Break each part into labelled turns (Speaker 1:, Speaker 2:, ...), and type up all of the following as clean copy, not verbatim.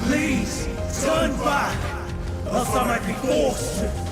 Speaker 1: Please, turn back, else I might be forced to.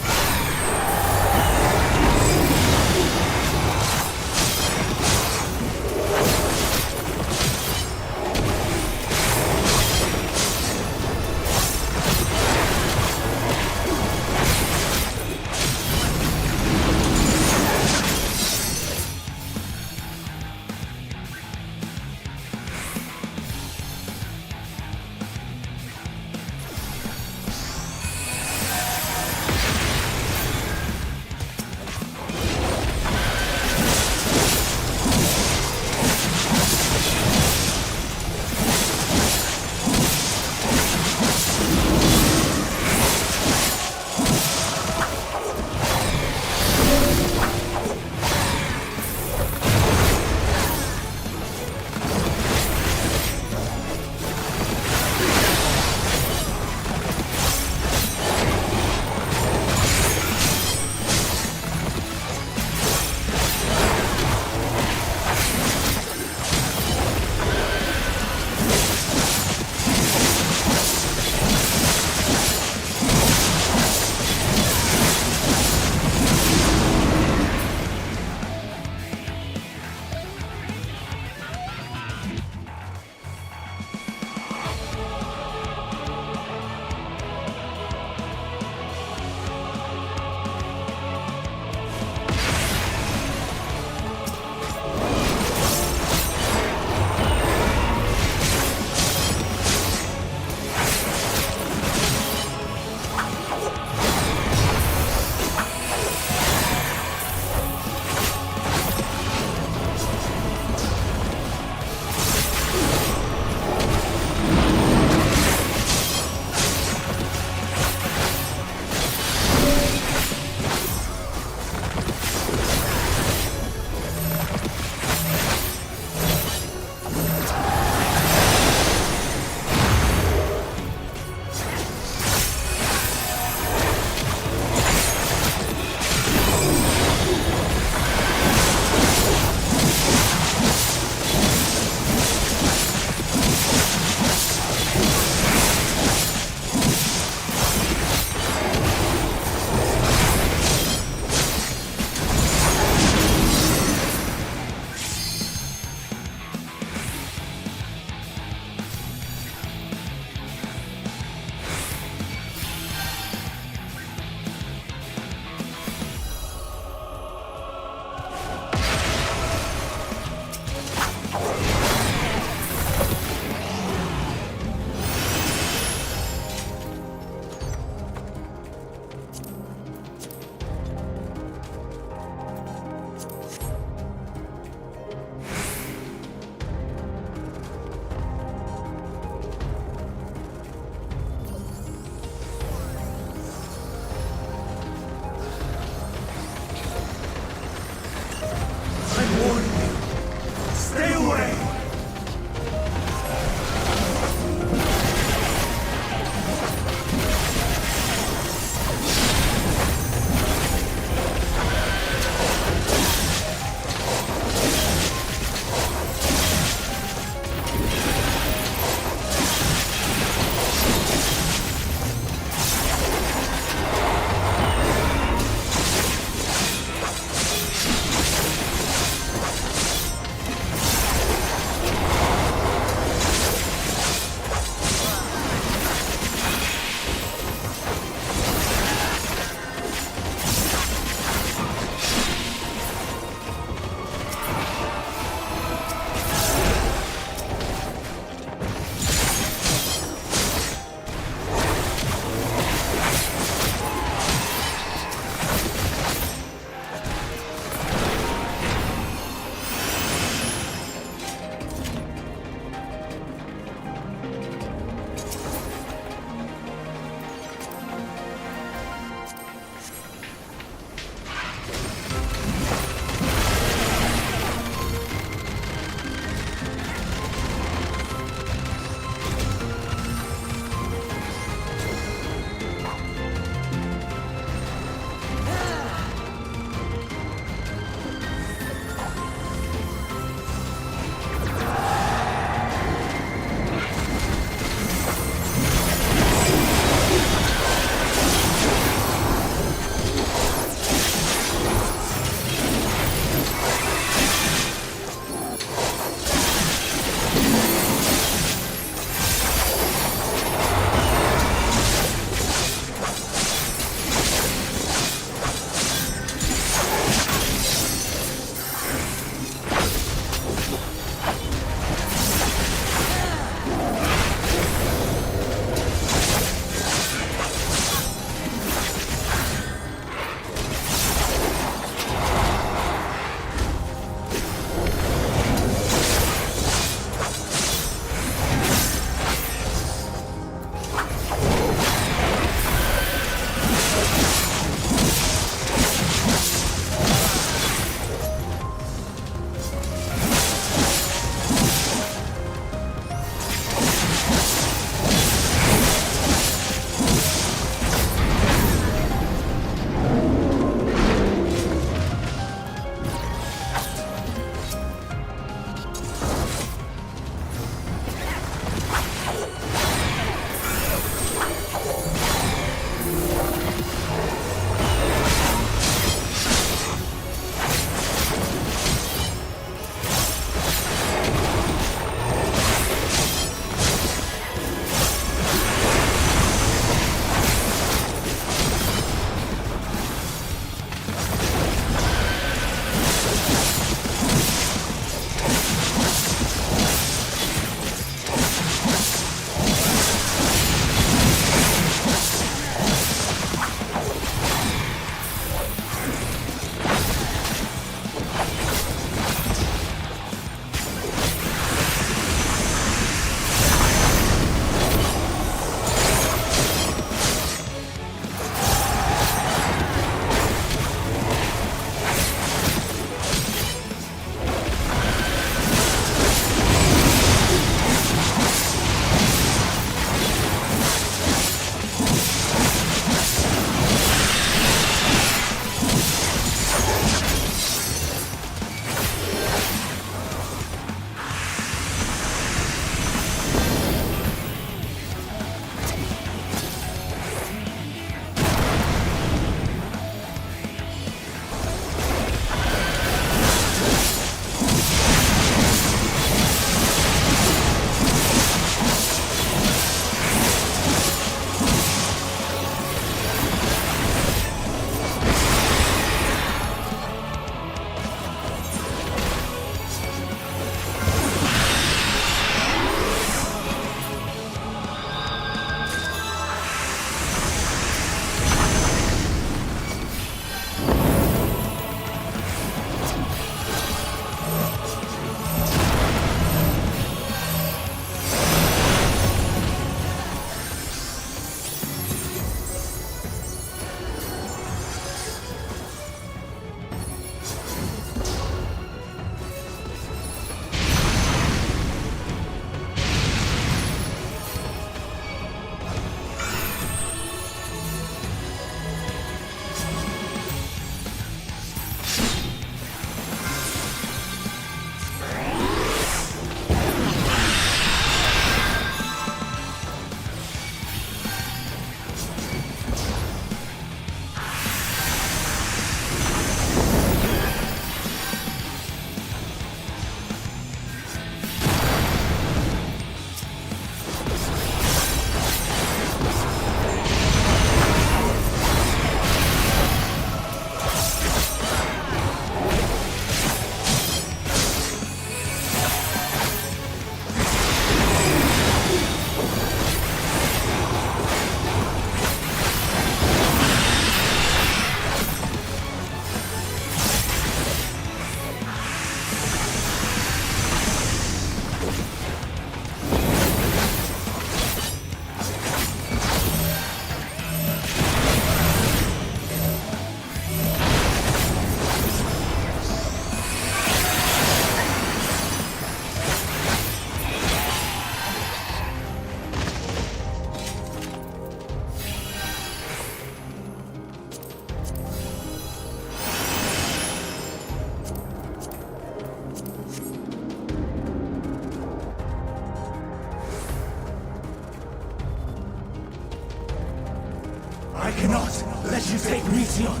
Speaker 1: I cannot let you take Meteon.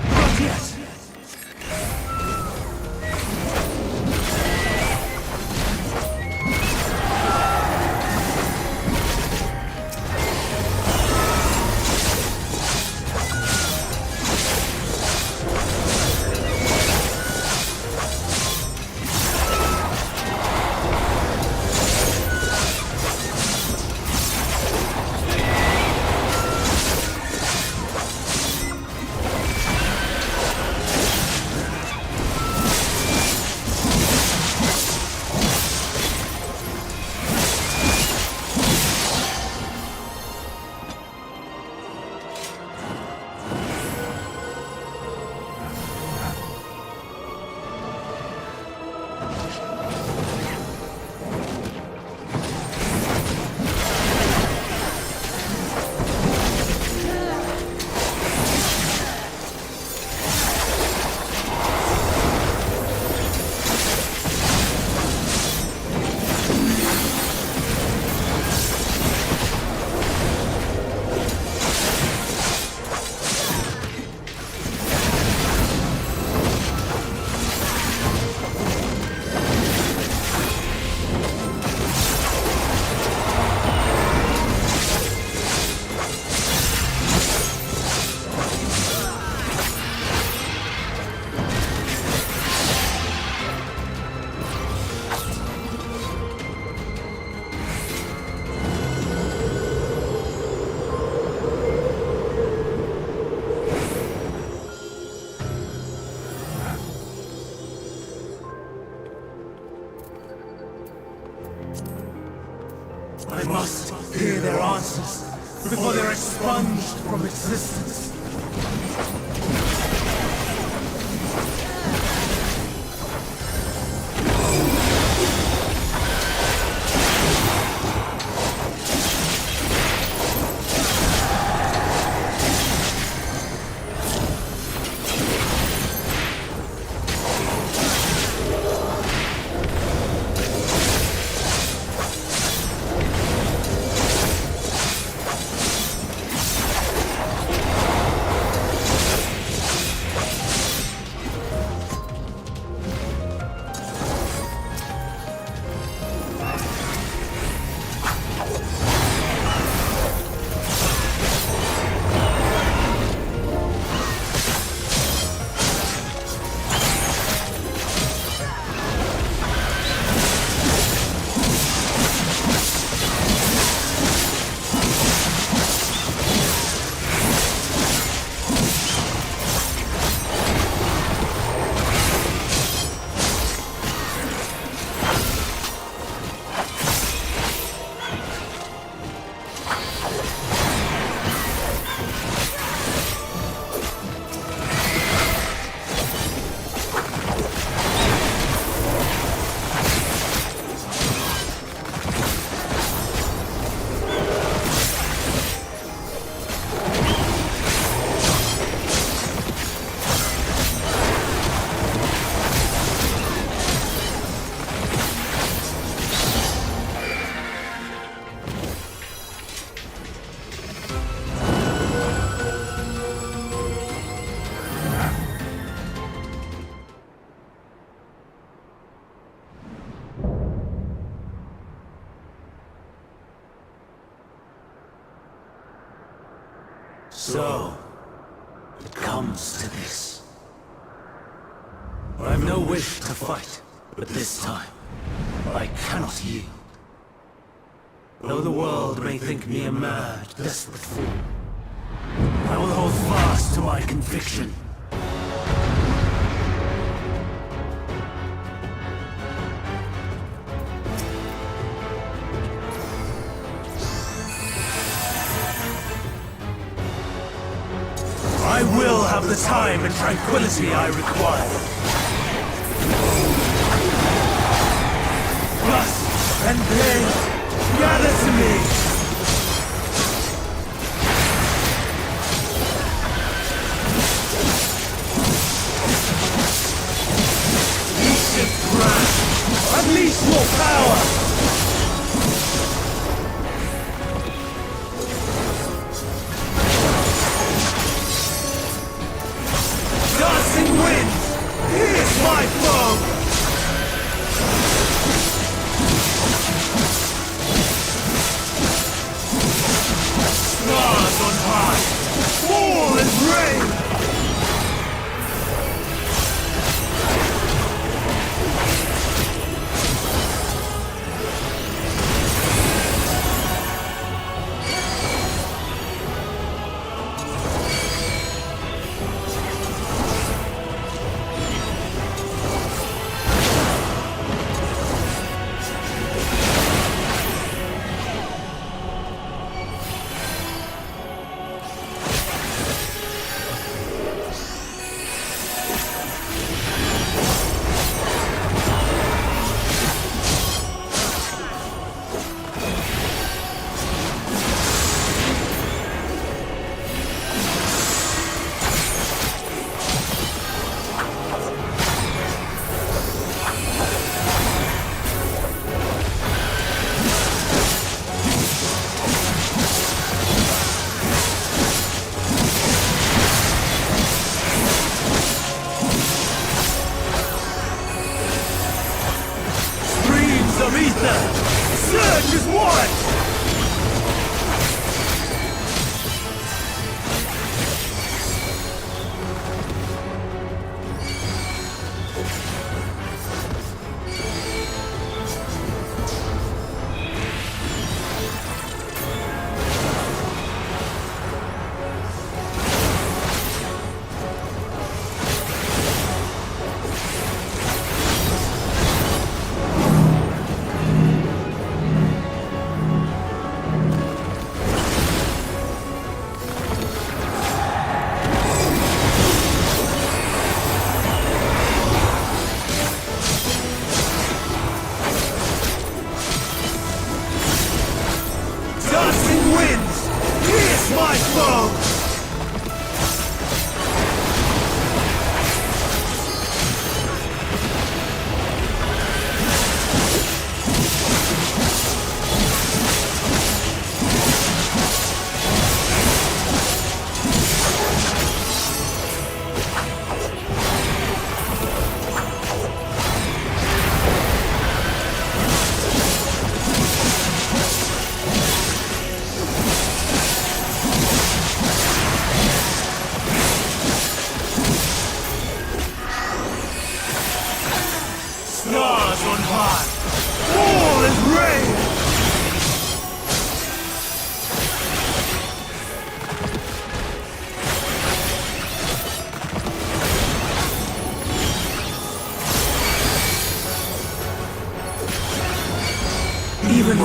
Speaker 1: Not yet. I must hear their answers before they're expunged from existence. So, it comes to this. I've no wish to fight, but this time, I cannot yield. Though the world may think me a mad, desperate fool, I will hold fast to my conviction. I will have the time and tranquility I require. Lust and pain, gather to me! Ancient wrath, unleash more power!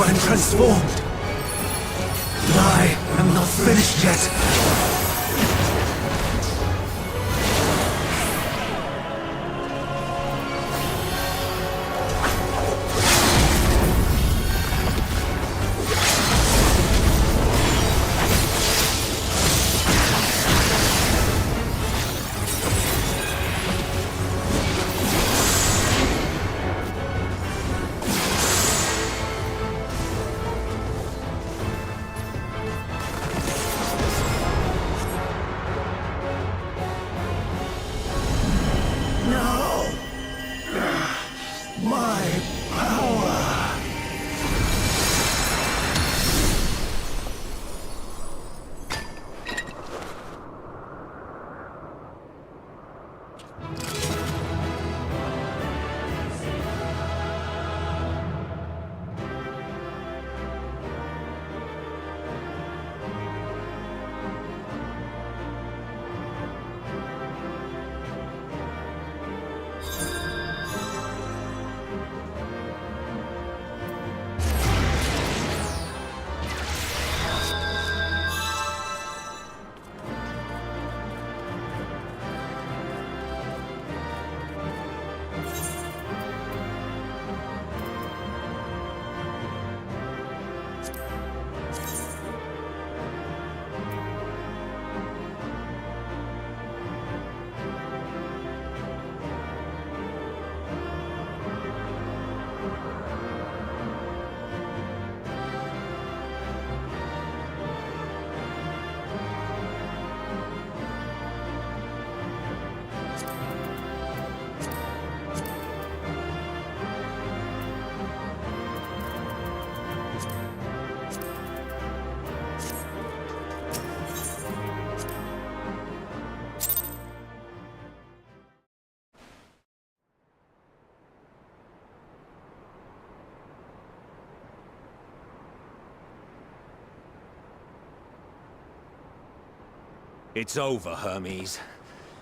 Speaker 1: and transformed. But I am not finished yet.
Speaker 2: It's over, Hermes.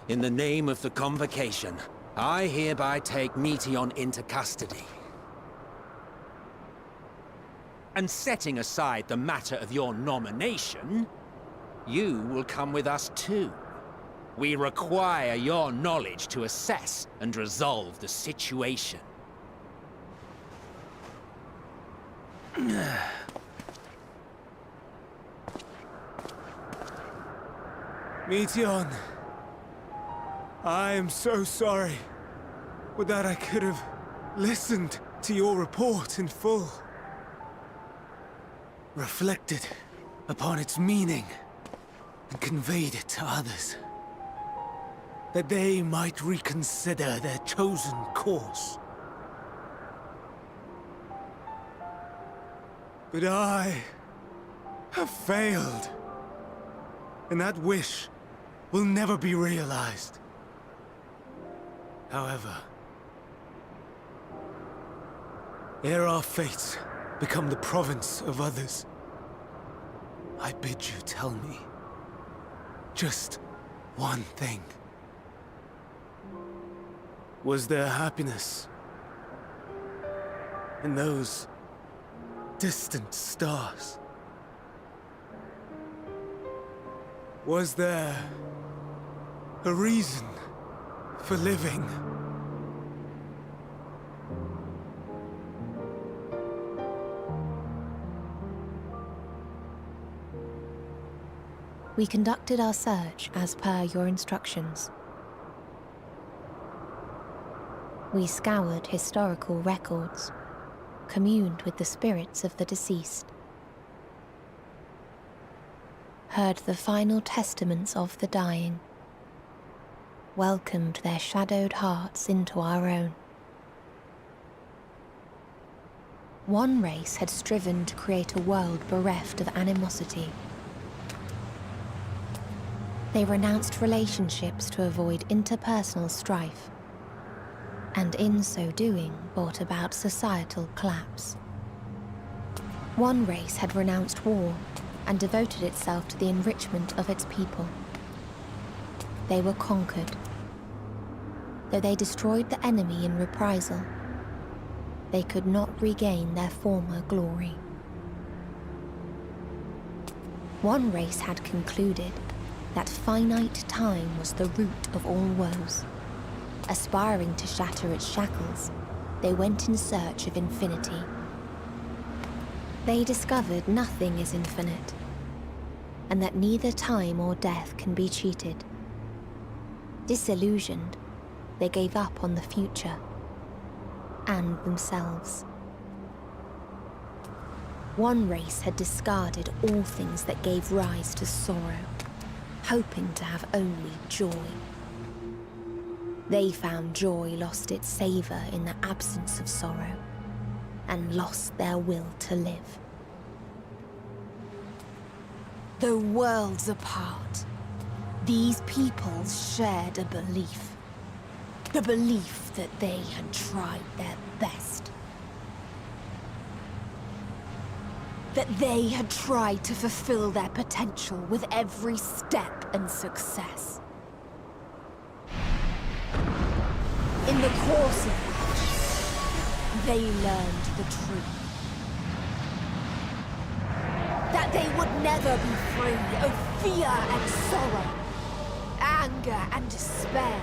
Speaker 2: In the name of the Convocation, I hereby take Meteion into custody. And setting aside the matter of your nomination, you will come with us too. We require your knowledge to assess and resolve the situation.
Speaker 1: Meteion, I am so sorry. Would that I could have listened to your report in full. Reflected upon its meaning and conveyed it to others. That they might reconsider their chosen course. But I have failed. And that wish will never be realized. However, ere our fates become the province of others, I bid you tell me just one thing. Was there happiness in those distant stars? Was there a reason for living?
Speaker 3: We conducted our search as per your instructions. We scoured historical records, communed with the spirits of the deceased, heard the final testaments of the dying, welcomed their shadowed hearts into our own. One race had striven to create a world bereft of animosity. They renounced relationships to avoid interpersonal strife, and in so doing brought about societal collapse. One race had renounced war and devoted itself to the enrichment of its people. They were conquered. Though they destroyed the enemy in reprisal, they could not regain their former glory. One race had concluded that finite time was the root of all woes. Aspiring to shatter its shackles, they went in search of infinity. They discovered nothing is infinite, and that neither time or death can be cheated. Disillusioned, they gave up on the future and themselves. One race had discarded all things that gave rise to sorrow, hoping to have only joy. They found joy lost its savor in the absence of sorrow, and lost their will to live. Though worlds apart, these peoples shared a belief. The belief that they had tried their best. That they had tried to fulfill their potential with every step and success. In the course of which, they learned the truth. That they would never be free of fear and sorrow, anger and despair,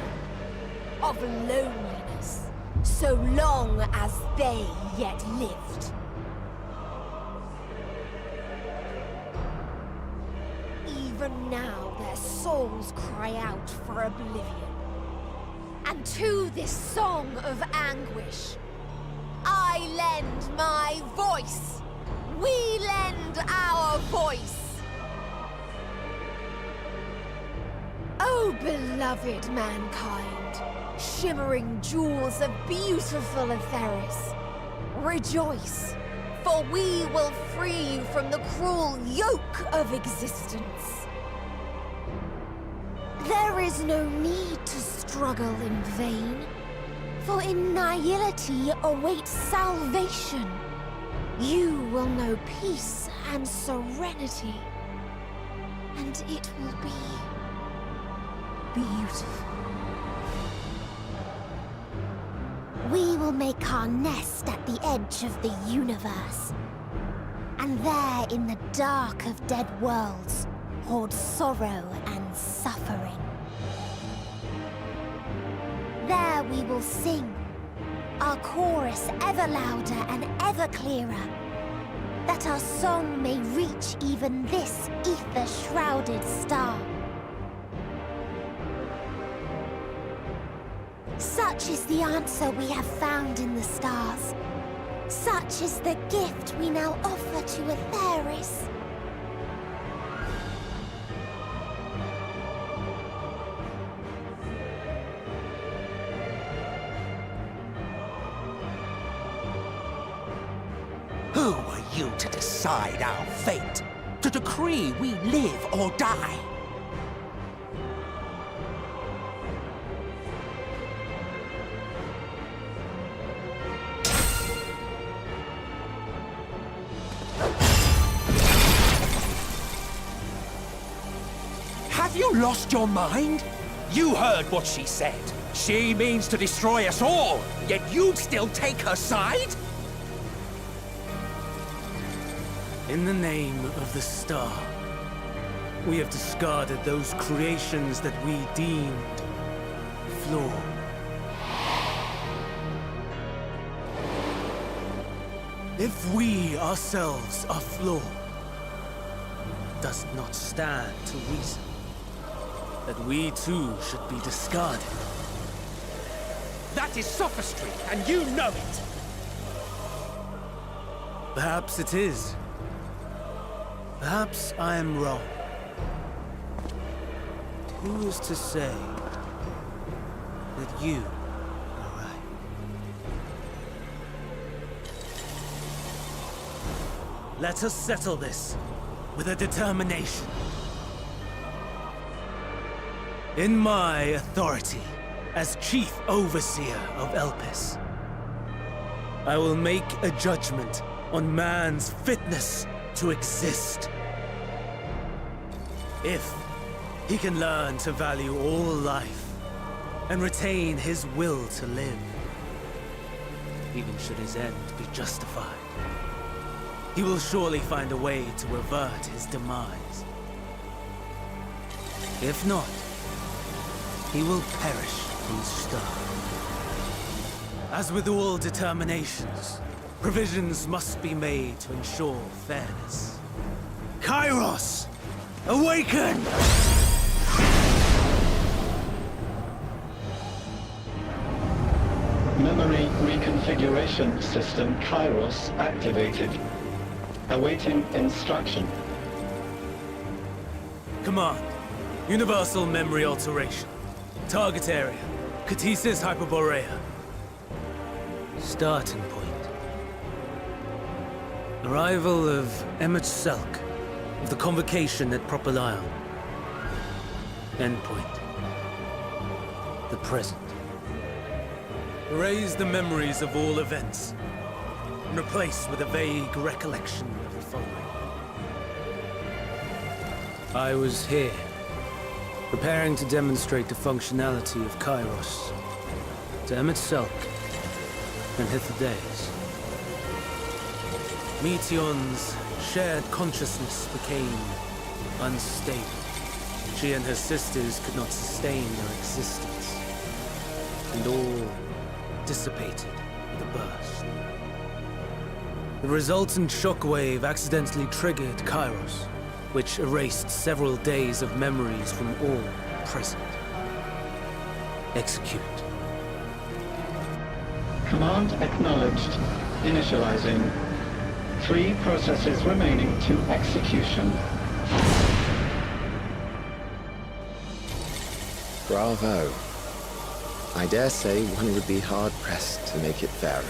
Speaker 3: of loneliness, so long as they yet lived. Even now their souls cry out for oblivion. And to this song of anguish, I lend my voice. We lend our voice. Oh, beloved mankind, shimmering jewels of beautiful Etheris, rejoice, for we will free you from the cruel yoke of existence. There is no need to struggle in vain, for in nihility awaits salvation. You will know peace and serenity, and it will be beautiful. We will make our nest at the edge of the universe, and there in the dark of dead worlds hoard sorrow and suffering. There we will sing, our chorus ever louder and ever clearer, that our song may reach even this ether-shrouded star. Such is the answer we have found in the stars. Such is the gift we now offer to Etheris.
Speaker 2: Who are you to decide our fate? To decree we live or die? Have you lost your mind? You heard what she said. She means to destroy us all, yet you'd still take her side?
Speaker 1: In the name of the star, we have discarded those creations that we deemed flawed. If we ourselves are flawed, it does not stand to reason that we too should be discarded.
Speaker 2: That is sophistry, and you know it!
Speaker 1: Perhaps it is. Perhaps I am wrong. Who is to say that you are right? Let us settle this with a determination. In my authority as Chief Overseer of Elpis, I will make a judgment on man's fitness to exist. If he can learn to value all life and retain his will to live, even should his end be justified, he will surely find a way to avert his demise. If not, he will perish from the start. As with all determinations, provisions must be made to ensure fairness. Kairos! Awaken!
Speaker 4: Memory reconfiguration system Kairos activated. Awaiting instruction.
Speaker 1: Command. Universal memory alteration. Target area. Ktisis Hyperboreia. Starting point. Arrival of MSQ of the convocation at Propylion. Endpoint. The present. Erase the memories of all events, and replace with a vague recollection of the following. I was here, preparing to demonstrate the functionality of Kairos to MSQ and Hyperboreia. Meteon's shared consciousness became unstable. She and her sisters could not sustain their existence, and all dissipated with a burst. The resultant shockwave accidentally triggered Kairos, which erased several days of memories from all present. Execute.
Speaker 4: Command acknowledged. Initializing. 3 processes remaining to execution.
Speaker 5: Bravo. I dare say one would be hard-pressed to make it fairer.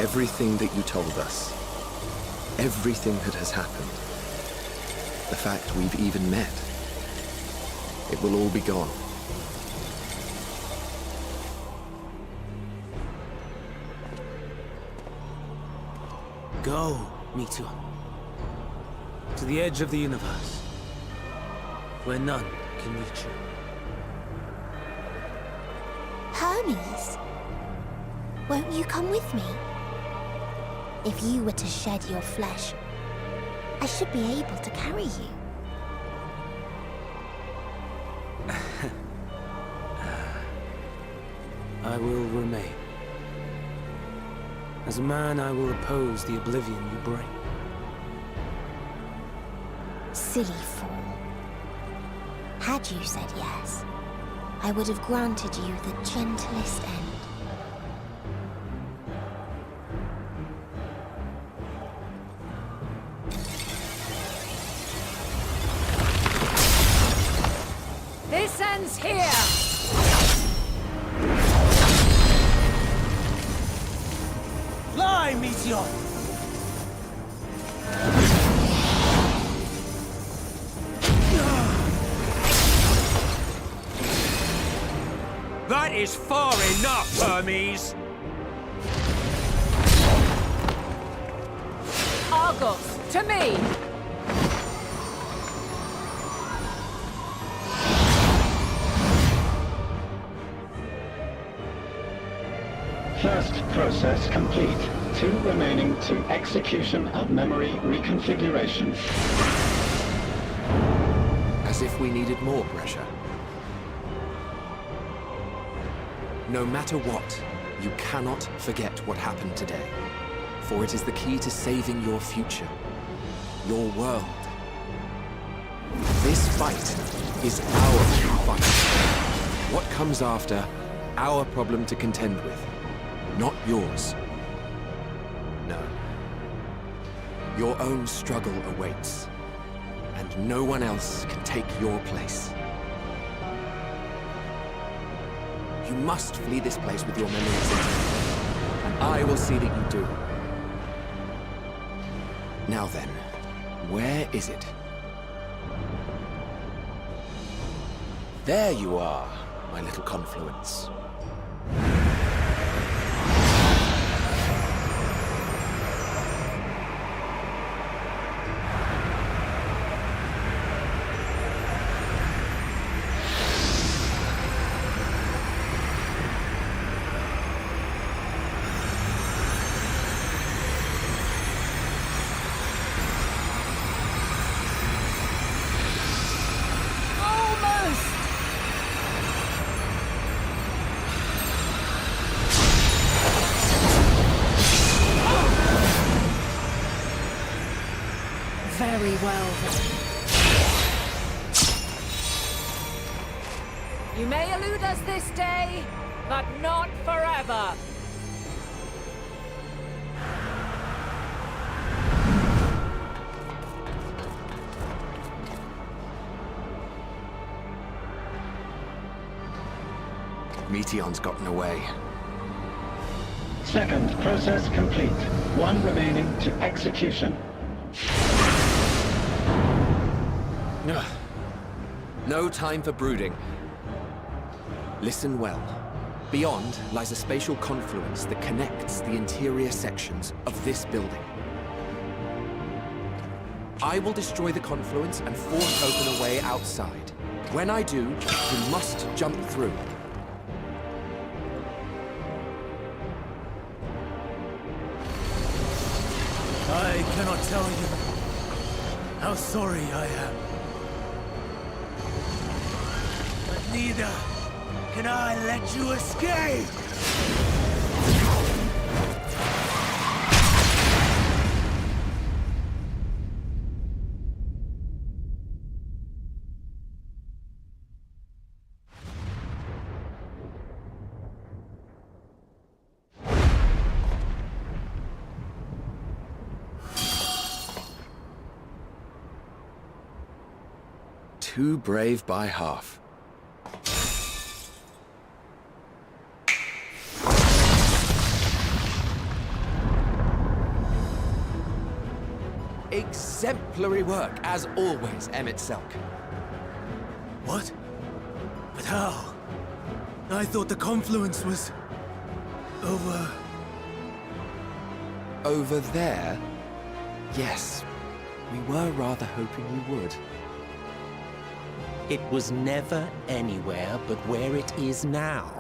Speaker 5: Everything that you told us, everything that has happened, the fact we've even met, it will all be gone.
Speaker 1: Go, Meteon. To the edge of the universe, where none can reach you.
Speaker 3: Hermes, won't you come with me? If you were to shed your flesh, I should be able to carry you.
Speaker 1: I will remain. As a man, I will oppose the oblivion you bring.
Speaker 3: Silly fool. Had you said yes, I would have granted you the gentlest end.
Speaker 6: This ends here!
Speaker 1: Fly, Meteon!
Speaker 2: That is far enough, Hermes!
Speaker 6: Argos, to me!
Speaker 4: First process complete. 2 remaining to execution of memory reconfiguration.
Speaker 5: As if we needed more pressure. No matter what, you cannot forget what happened today. For it is the key to saving your future. Your world. This fight is our fight. What comes after, our problem to contend with. Not yours. No. Your own struggle awaits. And no one else can take your place. You must flee this place with your memories intact. And I will see that you do. Now then, where is it? There you are, my little confluence.
Speaker 6: Very well then. You may elude us this day, but not forever.
Speaker 5: Meteon's gotten away.
Speaker 4: Second process complete. One remaining to execution.
Speaker 5: Ugh. No time for brooding. Listen well. Beyond lies a spatial confluence that connects the interior sections of this building. I will destroy the confluence and force open a way outside. When I do, you must jump through.
Speaker 1: I cannot tell you how sorry I am. But neither can I let you escape!
Speaker 5: Too brave by half. Exemplary work, as always, Emmett Selk.
Speaker 1: What? But how? I thought the confluence was... over...
Speaker 5: Over there? Yes. We were rather hoping you would.
Speaker 2: It was never anywhere but where it is now.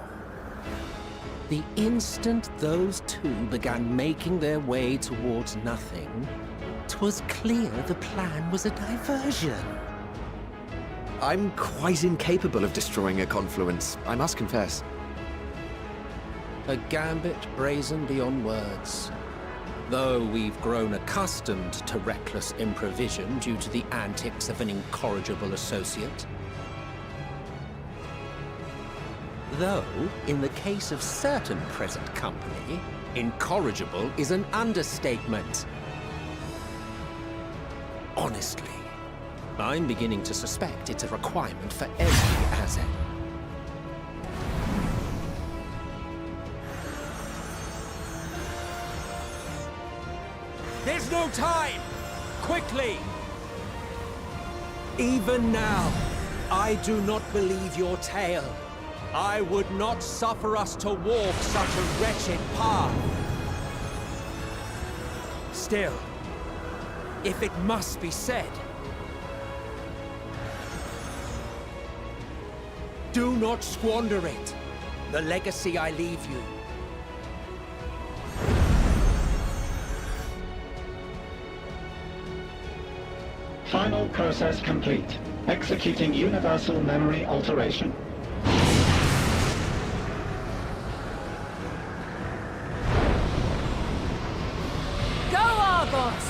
Speaker 2: The instant those two began making their way towards nothing, 'twas clear the plan was a diversion.
Speaker 5: I'm quite incapable of destroying a confluence, I must confess.
Speaker 2: A gambit brazen beyond words. Though we've grown accustomed to reckless improvision due to the antics of an incorrigible associate. Though, in the case of certain present company, incorrigible is an understatement. Honestly, I'm beginning to suspect it's a requirement for every Azen. There's no time! Quickly! Even now, I do not believe your tale. I would not suffer us to walk such a wretched path. Still, if it must be said, do not squander it. The legacy I leave you.
Speaker 4: Final process complete. Executing universal memory alteration.
Speaker 6: Go, Argos!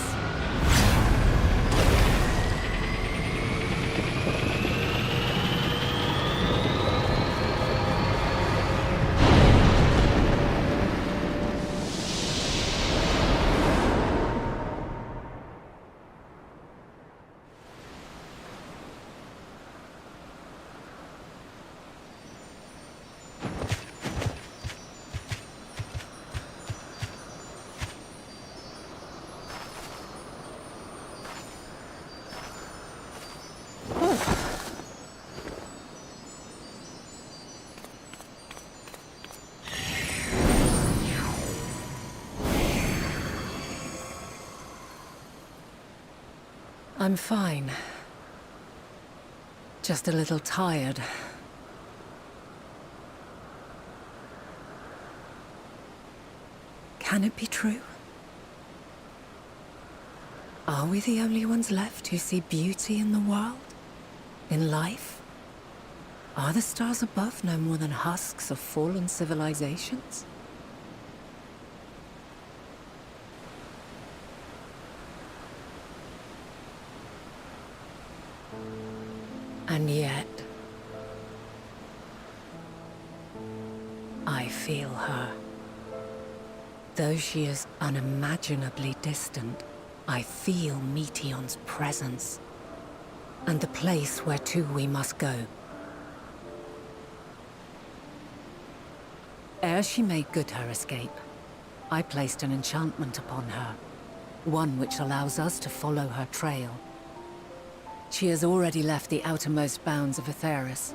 Speaker 6: I'm fine. Just a little tired. Can it be true? Are we the only ones left who see beauty in the world? In life? Are the stars above no more than husks of fallen civilizations? And yet... I feel her. Though she is unimaginably distant, I feel Meteion's presence. And the place where to we must go. Ere she made good her escape, I placed an enchantment upon her. One which allows us to follow her trail. She has already left the outermost bounds of Ktisis,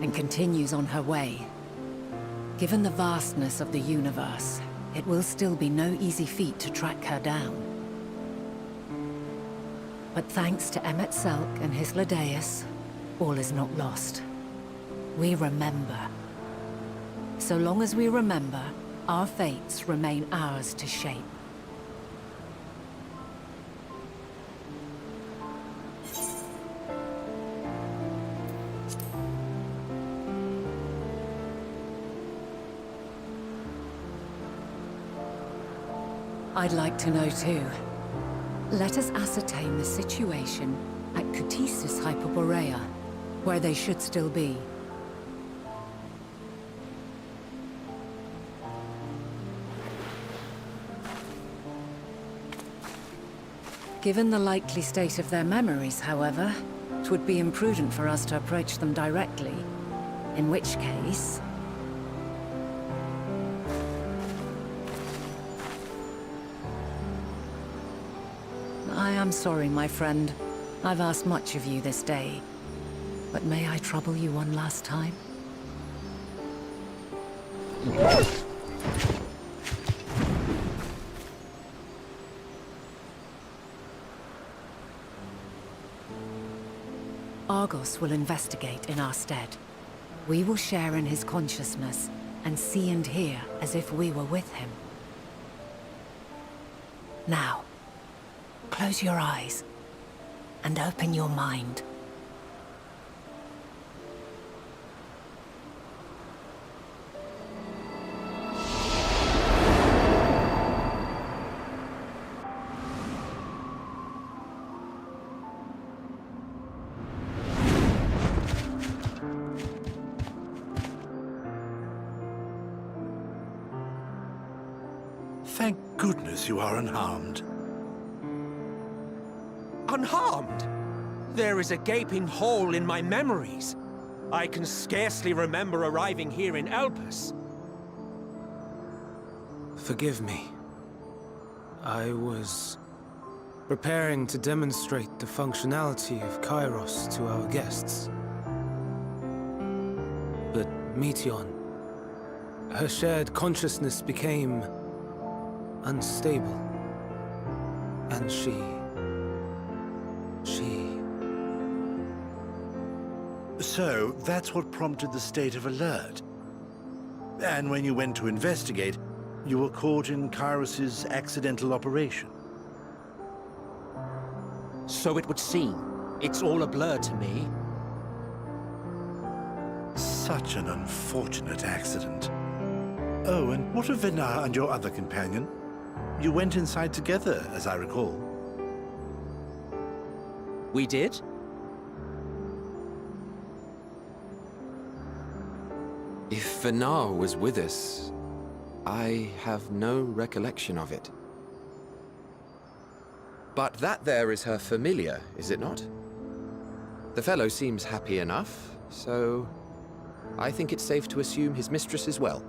Speaker 6: and continues on her way. Given the vastness of the universe, it will still be no easy feat to track her down. But thanks to Emet-Selch and his Ladeus, all is not lost. We remember. So long as we remember, our fates remain ours to shape. I'd like to know too. Let us ascertain the situation at Ktisis Hyperboreia, where they should still be. Given the likely state of their memories, however, it would be imprudent for us to approach them directly. In which case... I am sorry, my friend. I've asked much of you this day. But may I trouble you one last time? Argos will investigate in our stead. We will share in his consciousness and see and hear as if we were with him. Now, close your eyes and open your mind.
Speaker 7: Thank goodness you are unharmed.
Speaker 2: Unharmed? There is a gaping hole in my memories. I can scarcely remember arriving here in Elpis.
Speaker 1: Forgive me. I was preparing to demonstrate the functionality of Kairos to our guests. But Meteion, her shared consciousness became unstable. And she...
Speaker 7: So, that's what prompted the state of alert. And when you went to investigate, you were caught in Kairos's accidental operation.
Speaker 2: So it would seem. It's all a blur to me.
Speaker 7: Such an unfortunate accident. Oh, and what of Venar and your other companion? You went inside together, as I recall.
Speaker 2: We did?
Speaker 5: If Venar was with us, I have no recollection of it. But that there is her familiar, is it not? The fellow seems happy enough, so I think it's safe to assume his mistress as well.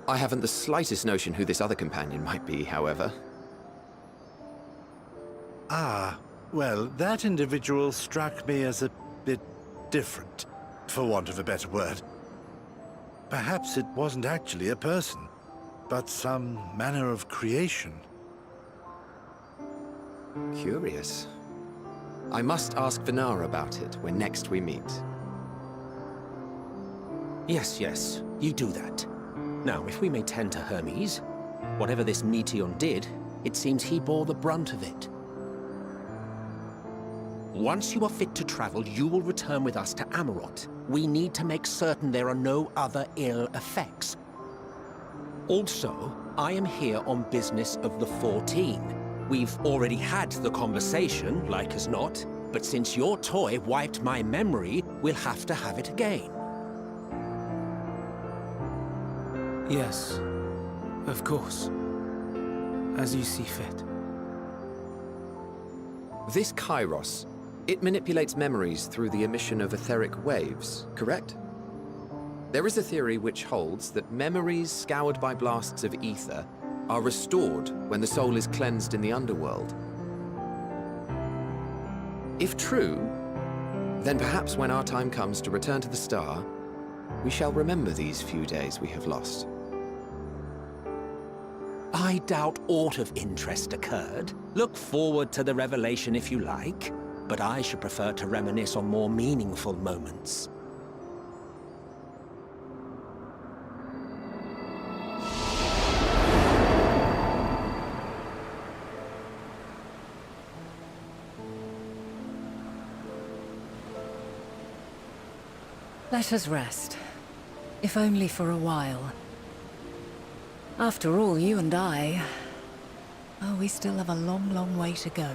Speaker 5: I haven't the slightest notion who this other companion might be, however.
Speaker 7: Ah, well, that individual struck me as a bit different, for want of a better word. Perhaps it wasn't actually a person, but some manner of creation.
Speaker 5: Curious. I must ask Venar about it when next we meet.
Speaker 2: Yes, you do that. Now, if we may tend to Hermes, whatever this Meteion did, it seems he bore the brunt of it. Once you are fit to travel, you will return with us to Amarot. We need to make certain there are no other ill effects. Also, I am here on business of the 14. We've already had the conversation, like as not, but since your toy wiped my memory, we'll have to have it again.
Speaker 1: Yes, of course. As you see fit.
Speaker 5: This Kairos, it manipulates memories through the emission of etheric waves, correct? There is a theory which holds that memories scoured by blasts of ether are restored when the soul is cleansed in the underworld. If true, then perhaps when our time comes to return to the star, we shall remember these few days we have lost.
Speaker 2: I doubt aught of interest occurred. Look forward to the revelation if you like, but I should prefer to reminisce on more meaningful moments.
Speaker 6: Let us rest, if only for a while. After all, you and I... oh, we still have a long, long way to go.